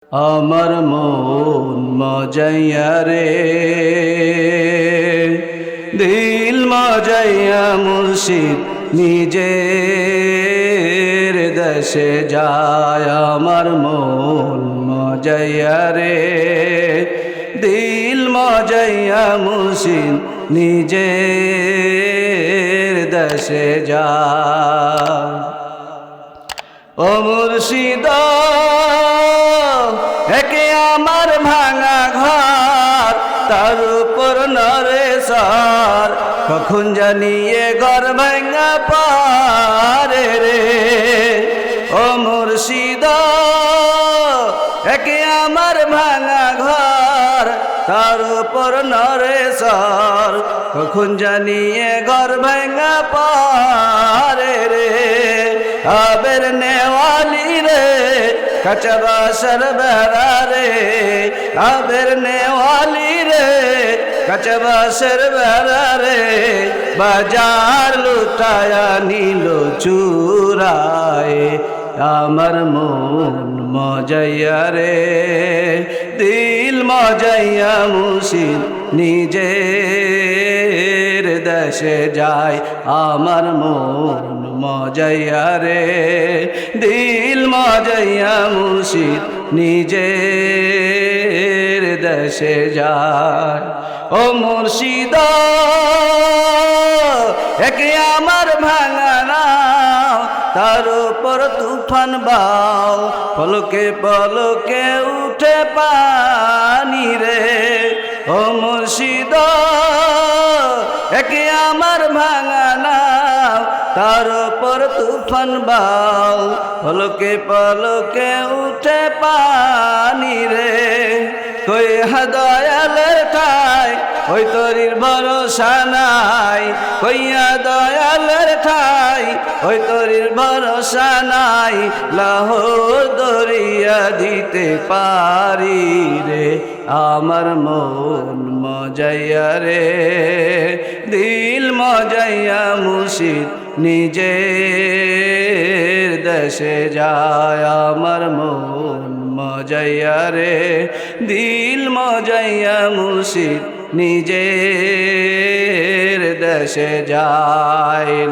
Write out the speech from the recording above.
আমার মন মজাইয়া রে, দিল মজাইয়া মুর্শিদ নিজের দেশে যায়। আমার মন মজাইয়া রে, দিল মজাইয়া মুর্শিদ নিজের দেশে যায়। ও মুর্শিদ একে আমার ভাঙা ঘর, তার উপর নরে সর, কখন জানিয়ে ঘর ভাঙা পারে রে। ও মুর্শিদ একে আমার ভাঙা ঘর, তার উপর নরে সর, কখন জানিয়ে ঘর ভাঙা পারে রে। আবের নেওয়ালি রে, কাঁচা বাসর বেড়া রে, আবের নেওয়ালি রে, কাঁচা বাসর বেড়া রে, বাজার লুটায়া নিল চুরায়। আমার মন মজাইয়া রে, দিল মজাইয়া মুর্শিদ নিজের দেশে যায়। আমার মন মজাইয়া রে, দিল মজাইয়া মুর্শিদ নিজের দেশে যায়। ও মুর্শিদ একে আমার ভাঙা নাও, তার উপর তুফান বাও, পলকে পলকে উঠে পানি রে। ও মুর্শিদ একে আমার ভাঙা নাও, তার উপর তুফান বাও, পলকে পলকে উঠে পানি রে। কই দয়ালের ঠাই ওই তরির ভরসা নাই, কইয়া দয়ালের ঠাই ওই তরির ভরসা নাই, লাহোর দরিয়া দিতে পারি রে। আমার মন মজাইয়া রে, দিল মজাইয়া মুর্শিদ নিজের দেশে যায়। আমার মন মজাইয়া রে, দিল মজাইয়া মুর্শিদ নিজের দেশে যায়।